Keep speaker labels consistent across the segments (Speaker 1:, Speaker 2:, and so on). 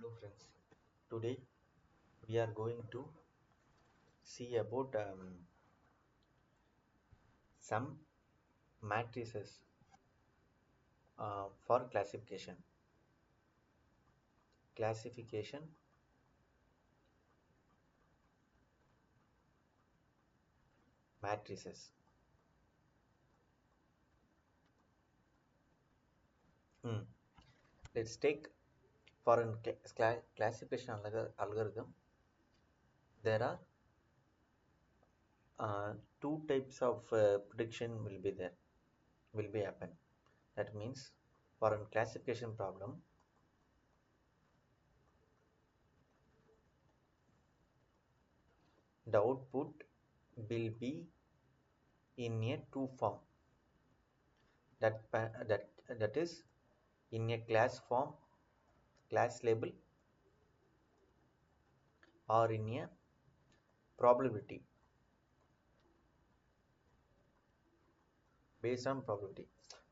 Speaker 1: Hello friends, today we are going to see about some matrices for classification matrices. Hmm. Let's take for an classification algorithm. There are two types of prediction will be happen. That means for a classification problem, the output will be in a two form. That is in a class label, or in a probability, based on probability.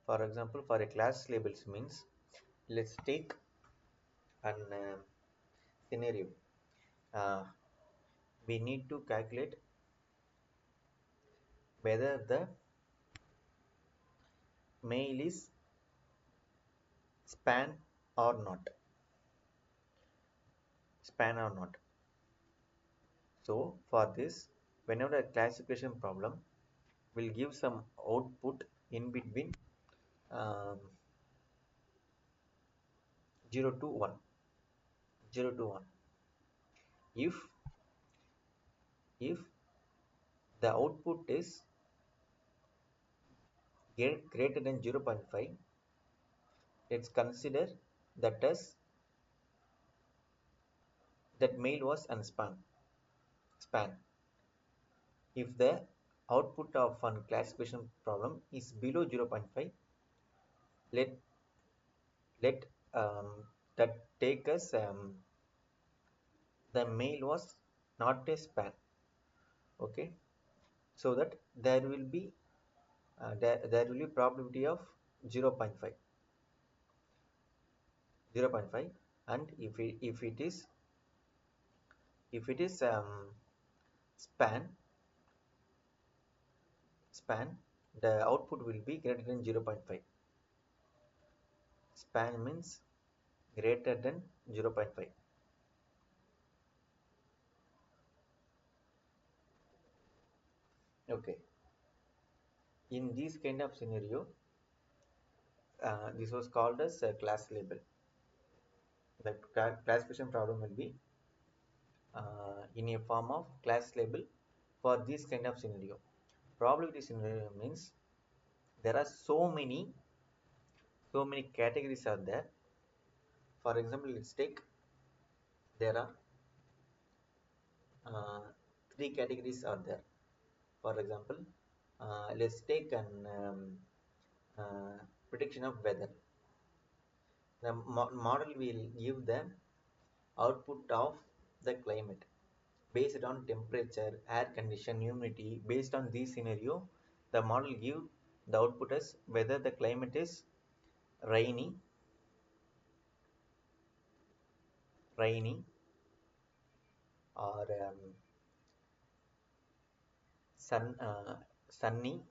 Speaker 1: For example, for a class labels means, let's take an scenario. uh, we need to calculate whether the mail is span or not span or not. So for this, whenever a classification problem will give some output in between um, 0 to 1 0 to 1. If the output is greater than 0.5, let's consider that as that mail was span. If the output of a classification problem is below 0.5, let let that take us the mail was not a span. Okay, so that there will be probability of 0.5 0.5. And if it is span, the output will be greater than 0.5. Span means greater than 0.5. Okay, in this kind of scenario, this was called as a class label. The classification problem will be in a form of class label for this kind of scenario. Probability scenario means there are so many categories are there. For example, let's take, there are uh, three categories are there. For example, let's take an uh, prediction of weather. The model will give the output of the climate based on temperature, air condition, humidity. Based on this scenario, the model give the output as whether the climate is rainy, rainy, or sunny,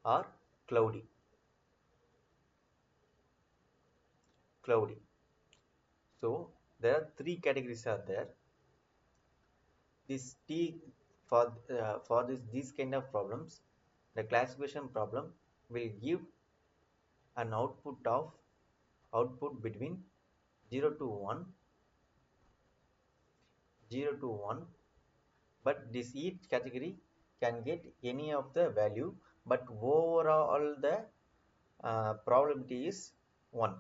Speaker 1: or cloudy. Cloudy. So there are three categories are there. This T for these kind of problems, the classification problem will give an output between 0 to 1, 0 to 1. But this each category can get any of the value, but overall probability is 1.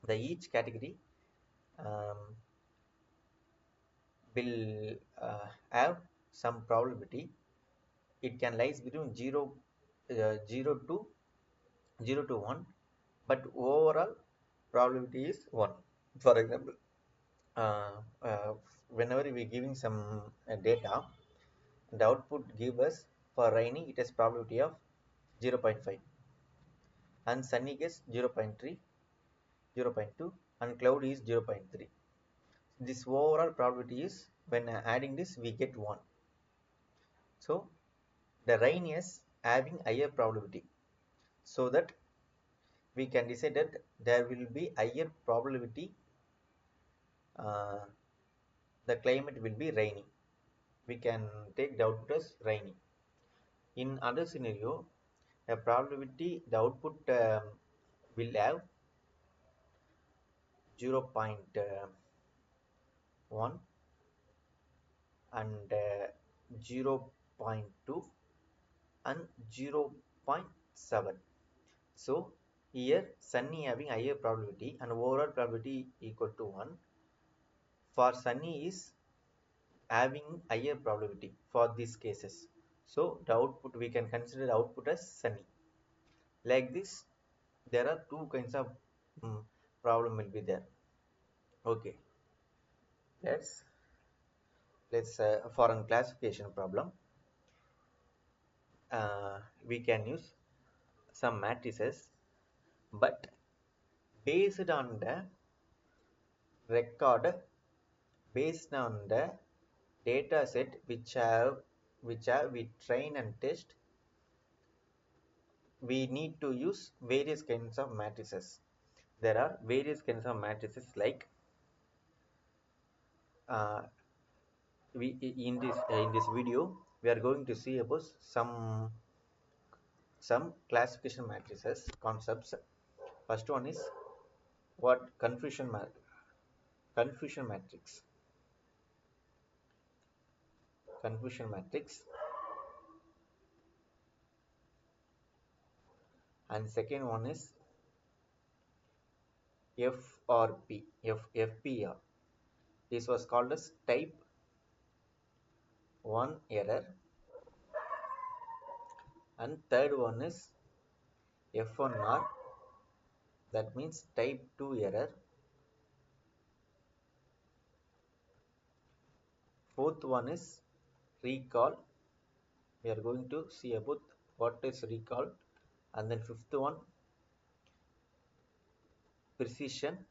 Speaker 1: The each category um, will have some probability. It can lies between 0 to 0 to 1, but overall probability is 1. For example, uh, uh, whenever we giving some data, the output give us for rainy, it has probability of 0.5, and sunny is 0.3, 0.2 and cloud is 0.3. This overall probability is, when adding this, we get 1. So the rain is having higher probability, so that we can decide that there will be higher probability uh, the climate will be rainy. We can take the output as rainy. In other scenario, the probability the output will have 0.1 and 0.2 and 0.7. So here sunny having higher probability and overall probability equal to 1. For sunny is having higher probability for these cases. So the output, we can consider the output as sunny. Like this, there are two kinds of problem will be there. Okay, let's for a classification problem, we can use some matrices, but based on the record, based on the data set which have we train and test, we need to use various kinds of matrices. There are various kinds of matrices, like uh, we in this video we are going to see about some classification matrices concepts. First one is what confusion matrix. Confusion matrix. And second one is FPR. This was called as type 1 error. And third one is F1R, that means type 2 error. Fourth one is recall. We are going to see about what is recall. And then fifth one, precision.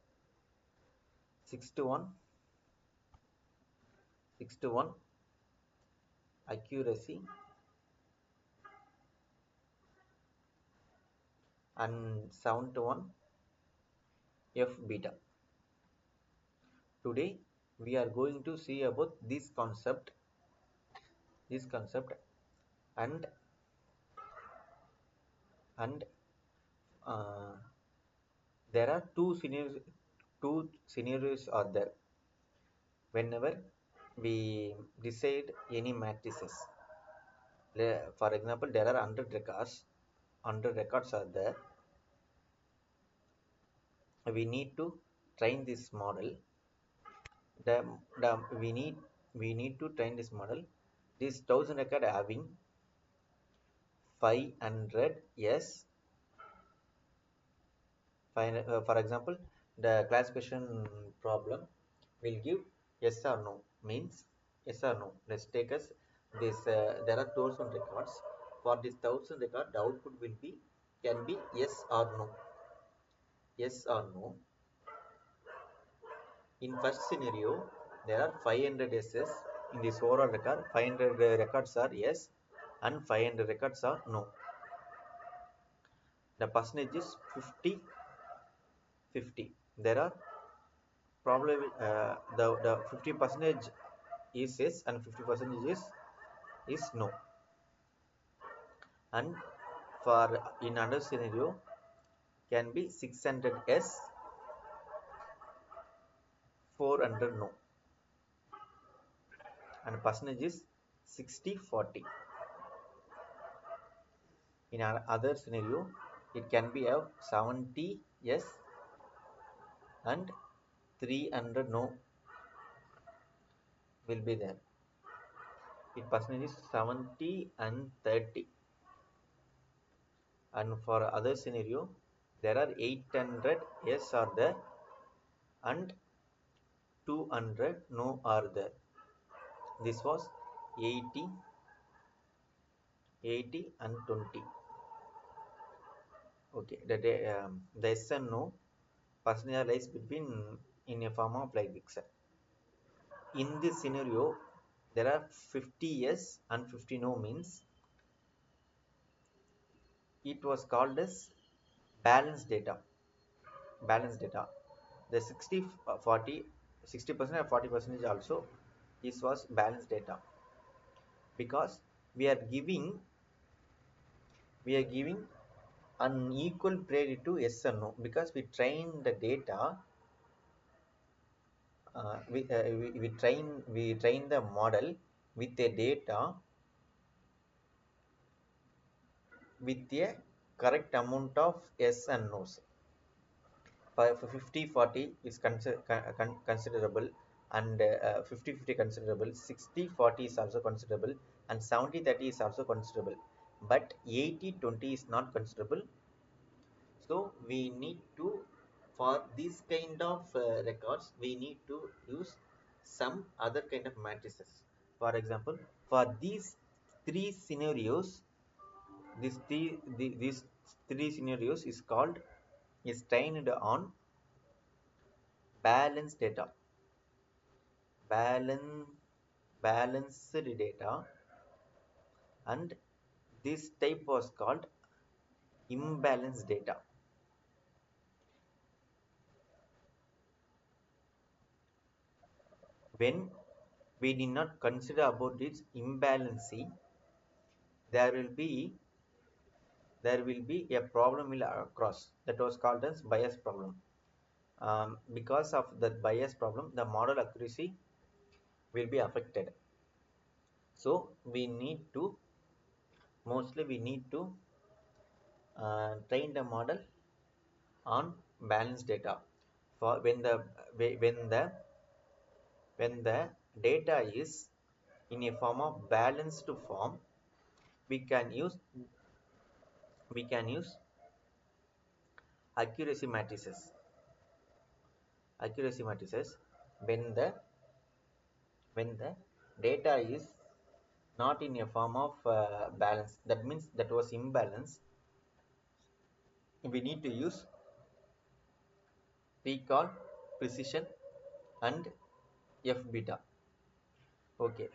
Speaker 1: Sixth one, accuracy. And seventh one, F beta. Today we are going to see about this concept, and and uh, there are two scenarios are there whenever we decide any matrices. For example, there are 100 records are there. We need to train this model. We need to train this model. This 1000 record having 500 yes. For example, the classification problem will give yes or no, means yes or no. Let's take us this. There are 1000 records. For this 1000 record, the output will be can be yes or no. Yes or no. In first scenario, there are 500 yeses in this overall record. 500 records are yes, and 500 records are no. The percentage is 50-50. There are probably the 50% is yes and 50% is no. And for in another scenario can be 600 yes, 400 no, and percentage is 60-40. In other scenario, it can be a 70 yes and 300 no will be there. It percentage is 70 and 30. And for other scenario, there are 800 yes are there and 200 no are there. This was 80 and 20. Okay, the yes and no percentage lies between in a form of like this. In this scenario, there are 50 yes and 50 no, means it was called as balanced data. Balanced data. The 60 40 60% or 40% also, this was balanced data, because we are giving we are giving unequal priority to yes or no, because we train the data, we train the model with a data with a correct amount of yes and no's. For 50 40 is considerable, and 50 50 considerable, 60 40 is also considerable, and 70 30 is also considerable, but 80 20 is not considerable. So we need to, for this kind of records, we need to use some other kind of matrices. For example, for these three scenarios, these three scenarios is called, is trained on balanced data. balance Balanced data, and this type was called imbalanced data. When we did not consider about its imbalancy, there will be a problem will across, that was called as bias problem. Because of that bias problem, the model accuracy will be affected. So we need to train the model on balanced data. For when the data is in a form of balanced form, we can use we can use accuracy matrices. Accuracy matrices, when the data is not in a form of balance, that means that was imbalance, we need to use recall, precision, and f beta. Okay,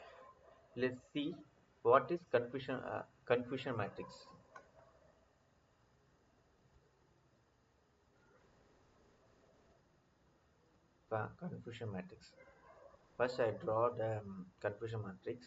Speaker 1: let's see what is confusion matrix. Confusion matrix. First, I draw the confusion matrix.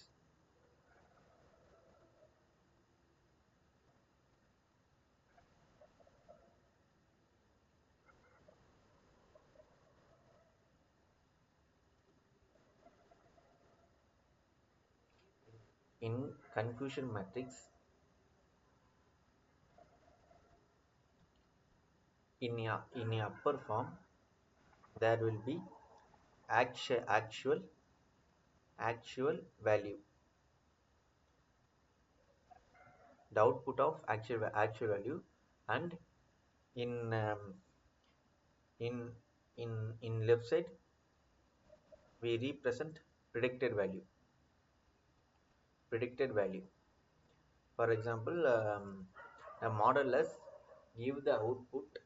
Speaker 1: In confusion matrix, in a upper form, there will be actual value, the output of actual value, and in in in left side we represent predicted value. For example, a modelers give the output,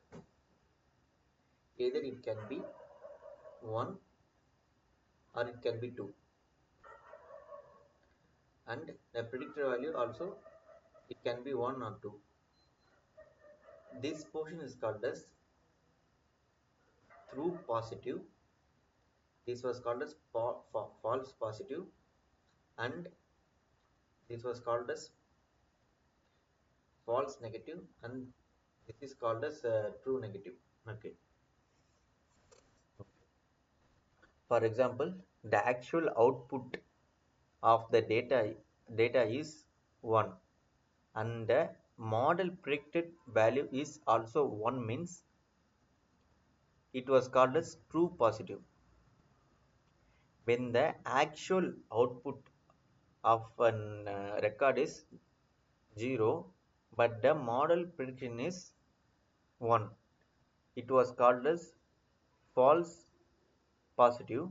Speaker 1: either it can be 1 or it can be 2, and the predicted value also, it can be 1 or 2. This portion is called as true positive. This was called as false positive, and this was called as false negative, and this is called as true negative. Okay. For example, the actual output of the data is 1, and the model predicted value is also 1, means it was called as true positive. When the actual output of an record is 0, but the model prediction is 1, it was called as false positive.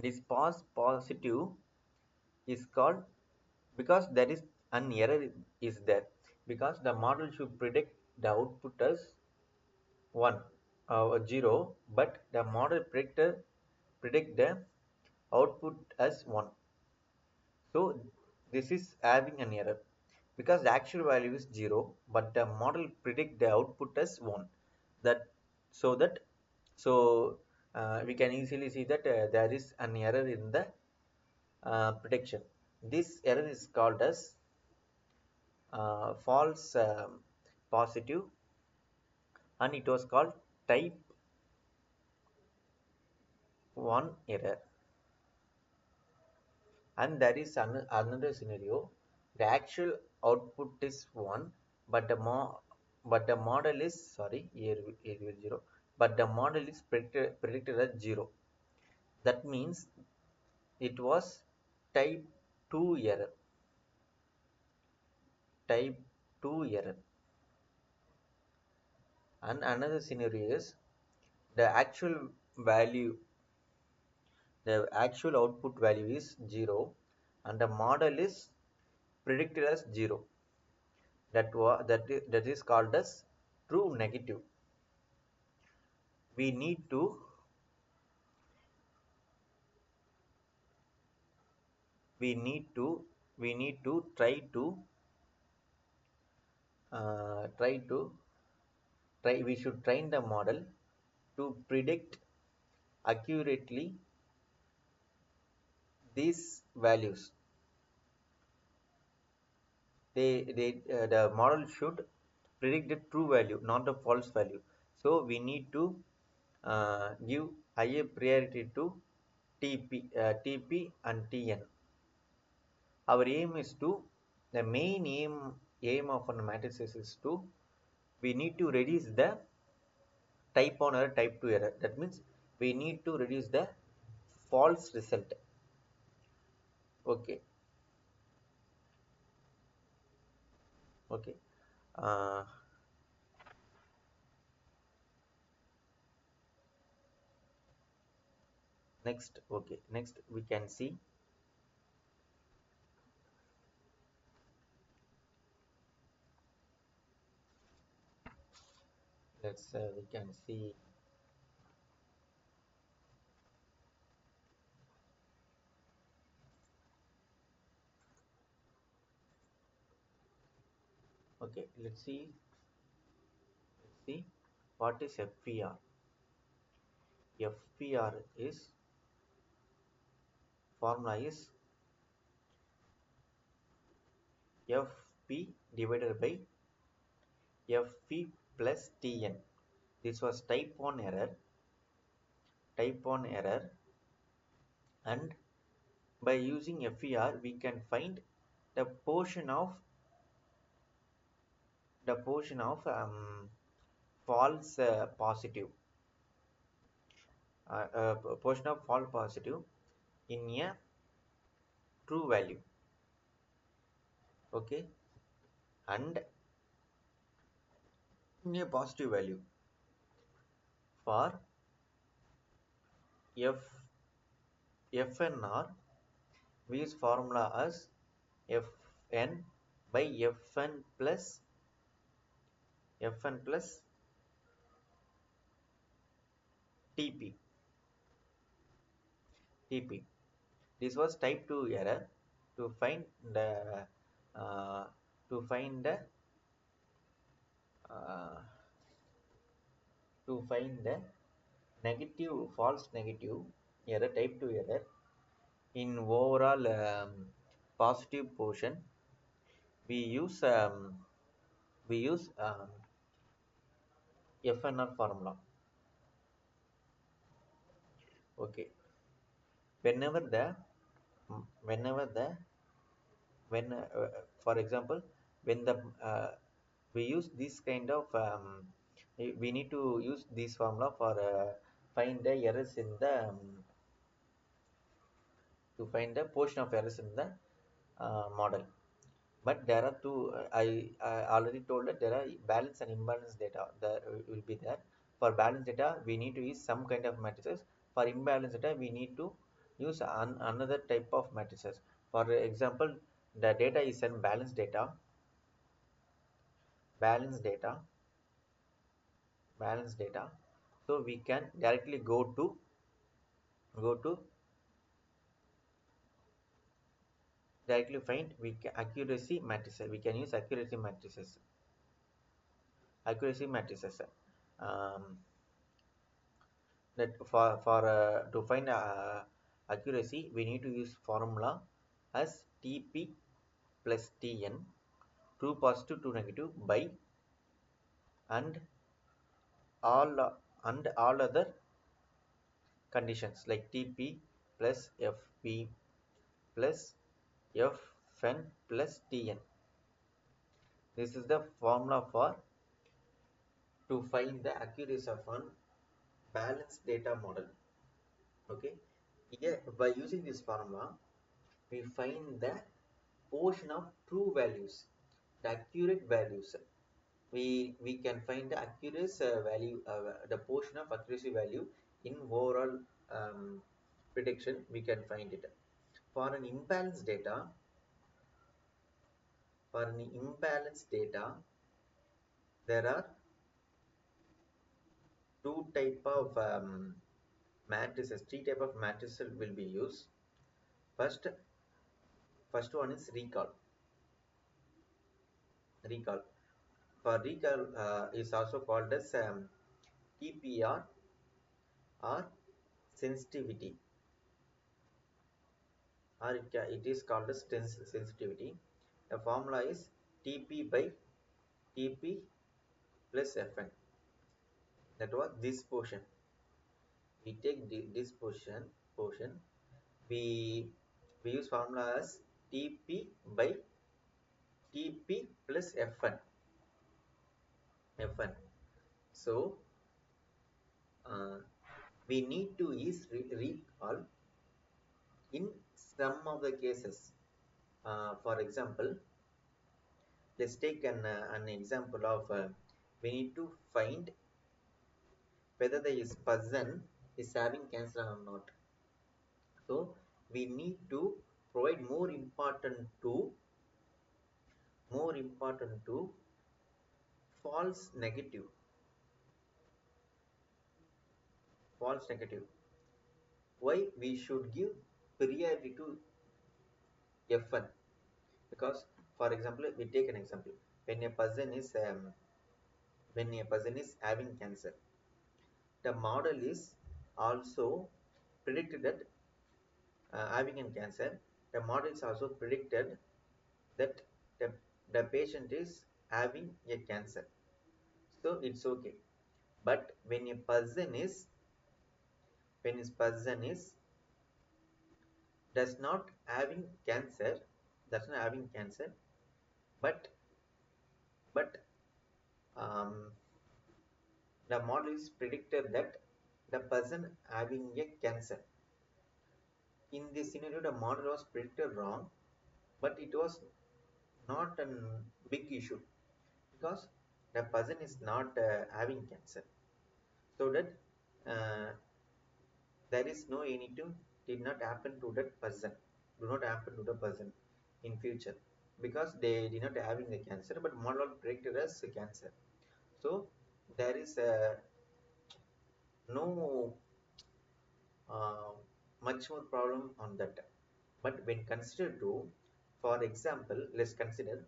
Speaker 1: This false positive is called, because there is an error is there, because the model should predict the output as 1 0, but the model predict the output as 1. So this is having an error because the actual value is 0, but the model predict the output as 1. That so that so we can easily see that there is an error in the prediction. This error is called as false positive, and it was called type 1 error. And there is another scenario. The actual output is 1, but the model is sorry here will 0, but the model is predicted as 0. That means it was type 2 error. Type 2 error. And another scenario is the value actual output value is 0, and the model is predicted as 0. That is called as true negative. We need to we need to we need to try to try we should train the model to predict accurately these values. The model should predict the true value, not the false value. So we need to give higher priority to TP and TN. Our aim is to the main aim of our matrices is to we need to reduce the type 1 error, type 2 error. That means we need to reduce the false result. Okay. Okay. uh, next we can see, we can see okay, let's see what is FPR. FPR is formula is FP divided by FP plus TN. This was type 1 error, and by using FER we can find the portion of false positive, portion of false positive in a true value. Okay, and in a positive value. For f FNR, we use formula as Fn by Fn plus TP. This was type 2 error. To find the uh, to find the uh, to find the false negative error, type 2 error in overall positive portion, we use FNR formula. Okay, whenever the whenever the when for example, when the we use this kind of we need to use this formula for find the errors in the to find the portion of errors in the model. But there are two, I already told that there are balance and imbalance data that will be there. For balance data we need to use some kind of matrices. For imbalance data we need to use another type of matrices. For example, the data is in balance data balance data So we can directly go to directly find accuracy matrices. We can use accuracy matrices. Um, that for to find accuracy, we need to use formula as TP plus TN, true positive, true negative, by and all other conditions like TP plus FP plus Fn plus Tn. This is the formula for to find the accuracy of an balanced data model. Okay, here by using this formula, we find the portion of true values, the accurate values. We can find the accuracy value, the portion of accuracy value in overall prediction. We can find it for an imbalanced data. For an imbalanced data, there are two type of matrices, three type of matrices will be used. First one is recall. For recall is also called as TPR or sensitivity, or it is called as sensitivity. The formula is TP by TP plus Fn. That was this portion. We take this portion. We we use formula as TP by TP plus Fn. So uh, we need to use recall in some of the cases. For example, let's take an example of we need to find whether the person is having cancer or not. So we need to provide more important to false negative, false negative. Why we should give priority to F1? Because, for example, we take an example when a person is having cancer, the model is also predicted that having a cancer, the model is also predicted that the, the patient is having a cancer, so it's okay. But when a person is does not having cancer, does not having cancer, but but um, the model is predicted that the person having a cancer. In this scenario, the model was predicted wrong, but it was not a big issue because the person is not having cancer, so that uh, there is no anything did not happen to that person, do not happen to the person in future, because they did not having the cancer, but model predicted as cancer. So there is no uh, much more problem on that. But when considered to, for example, let's consider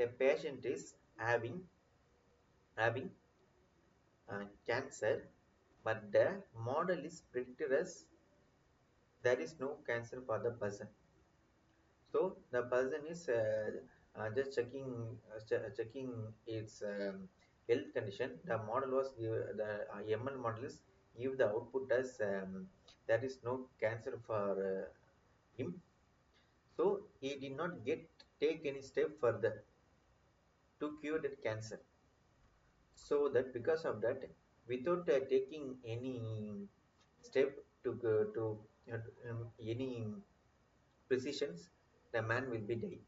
Speaker 1: a patient is having cancer, but the model is predicted as there is no cancer for the person. So the person is just checking its health condition. The model was the ML model is give the output as there is no cancer for him. So he did not take any step further to cure that cancer. So that because of that, without taking any step to go to any precisions, the man will be dead.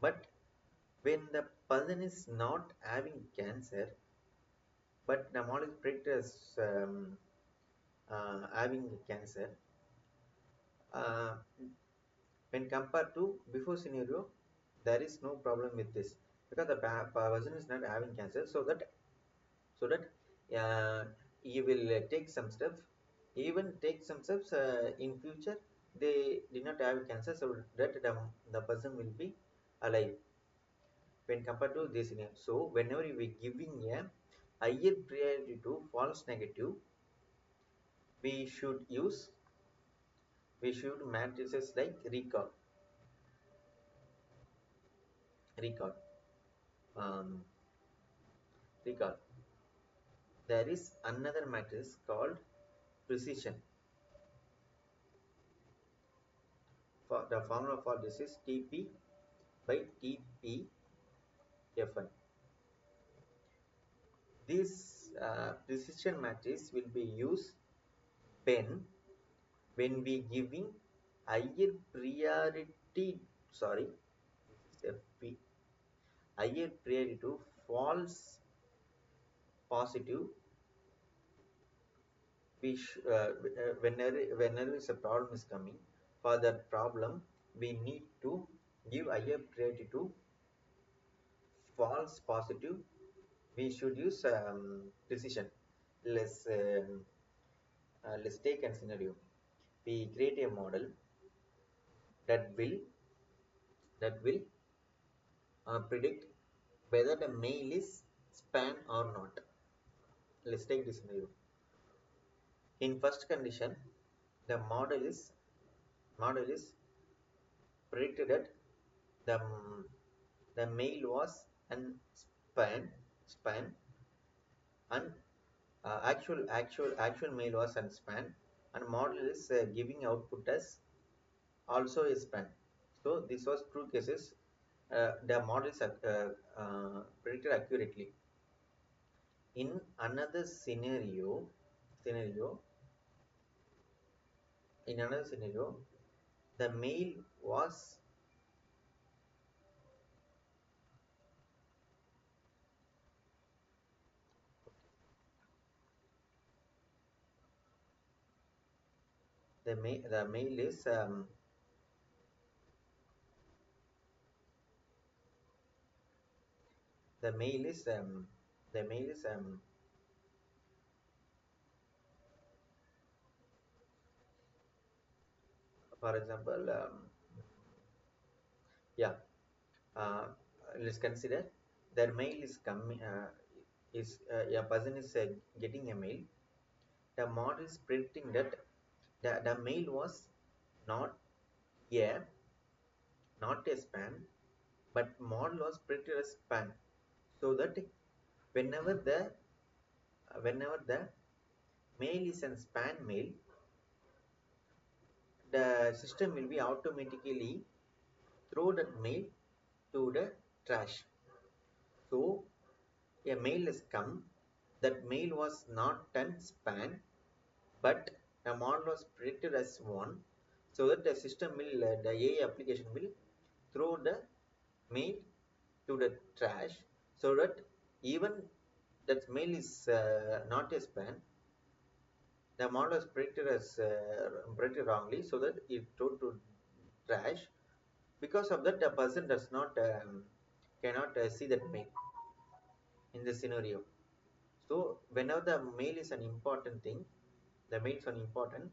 Speaker 1: But when the person is not having cancer, but the model predicts having cancer, uh, when compared to before scenario, there is no problem with this because the person is not having cancer, so that uh, you will take some steps, even take some steps in future they did not have cancer, so that the person will be alive when compared to this scenario. So whenever we giving a higher priority to false negative, we should use, we should matrices like recall um, recall. There is another matrix called precision. For the formula for this is TP by TPFN. This precision matrix will be used when we giving higher priority, sorry, this is FP, higher priority to false positive. Whenever is a problem is coming, for that problem we need to give higher priority to false positive. We should use precision. Let's take a scenario. We create a model that will predict whether the mail is spam or not. Let's take this scenario. In first condition, the model is predicted that the mail was an spam, and actual mail was an spam, and model is giving output as also is spam. So this was true cases. The model is predicted accurately. In another scenario, in another scenario, the mail was the mail is the mail is the mail is for example, yeah, uh, let's consider their mail is coming, is a person is getting a mail. The model is predicting that the mail was not a not a spam, but model was predicted as spam, so that whenever the mail is an spam mail, the system will be automatically throw that mail to the trash. So a mail has come, that mail was not an spam, but the model was predicted as one, so that the system will, the AI application will throw the mail to the trash, so that even that mail is not a spam, the model is predicted as predicted wrongly, so that it throw to trash. Because of that, the person does not cannot see that mail in the scenario. So whenever the mail is an important thing, the mail is an important,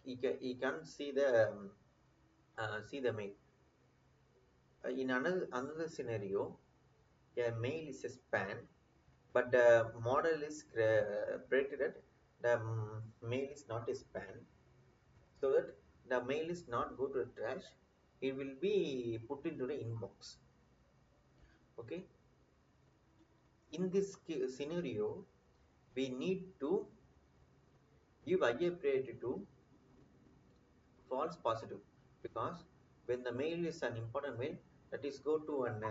Speaker 1: he can't see the mail. In another scenario, a mail is a spam, but the model is predicted that the mail is not a spam, so that the mail is not go to the trash, it will be put into the inbox. Okay, in this scenario, we need to give higher priority to false positive, because when the mail is an important mail, that is go to an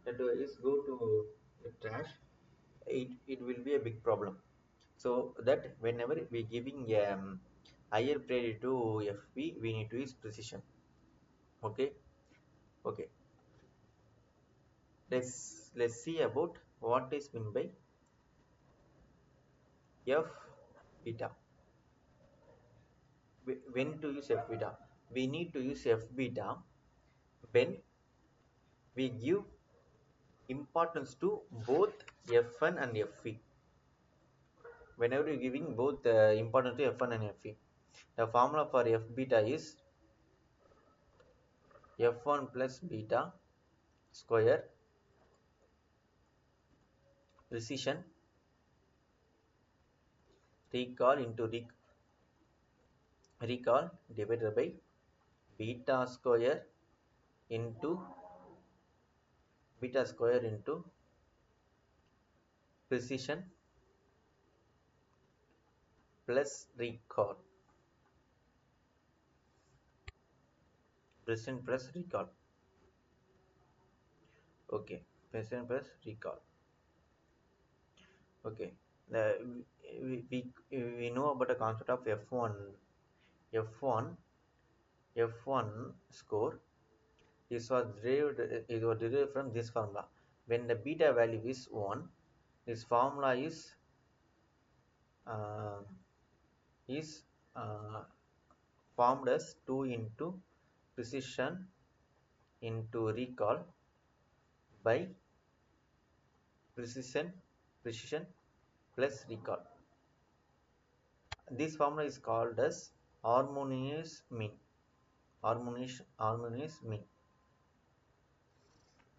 Speaker 1: that is go to the trash, it will be a big problem. So that whenever we giving higher priority to FP, we need to use precision. Okay, okay, let's see about what is meant by F beta. When to use F beta? We need to use F beta when we give importance to both F1 and Fe. Whenever you're giving both importance to F1 and Fe, the formula for F beta is F1 plus beta square precision recall into recall divided by beta square into precision plus recall. Precision plus recall. Okay, precision plus recall. Okay, the, we know about the concept of F1 F1 score. This was derived from this formula. When the beta value is 1, this formula uh, is uh, formed as 2 into precision into recall by precision plus recall. This formula is called as harmonious mean. Harmonious mean.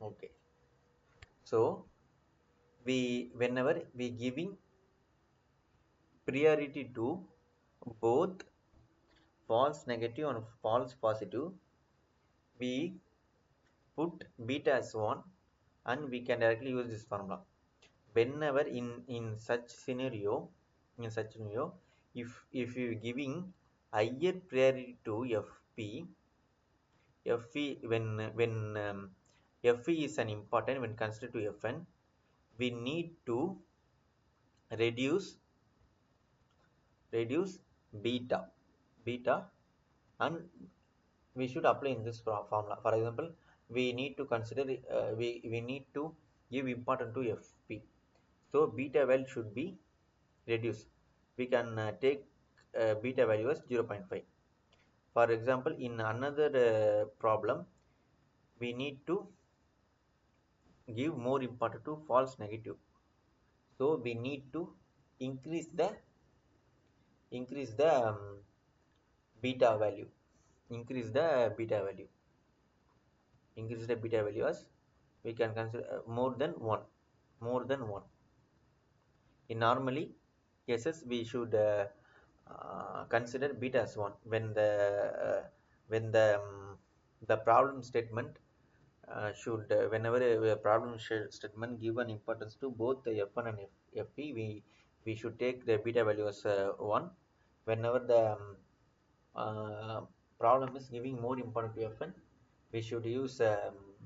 Speaker 1: Okay. So whenever we giving priority to both false negative and false positive, we put beta as 1 and we can directly use this formula. Whenever in such scenario, if you giving higher priority to Fe, when Fe is an important when considered to Fn, we need to reduce reduce beta and we should apply in this formula. For example, we need to consider we need to give importance to Fp, so beta value should be reduced. We can take beta value as 0.5. For example, in another problem, we need to give more importance to false negative, so we need to increase the beta value increase the beta value as we can consider more than one. In normally cases, we should consider beta as 1 when the problem statement should whenever a problem statement give an importance to both the F1 and Fe, we should take the beta value as 1. Whenever the uh, problem is giving more importance to Fn, we should use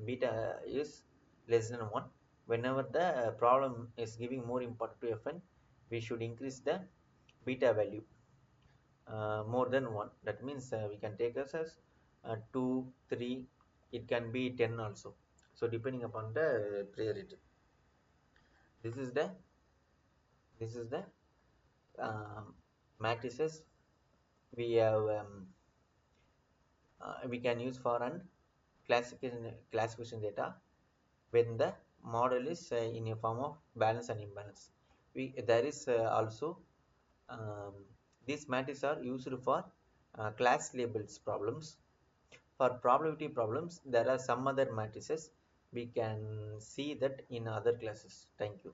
Speaker 1: beta is less than 1. Whenever the problem is giving more importance to Fn, we should increase the beta value more than 1. That means we can take as 2, 3, it can be 10 also. So depending upon the priority. This is the matrices we have we can use for an classification data when the model is in a form of balance and imbalance. There is also um, these matrices are used for class labels problems. For probability problems, there are some other matrices. We can see that in other classes. Thank you.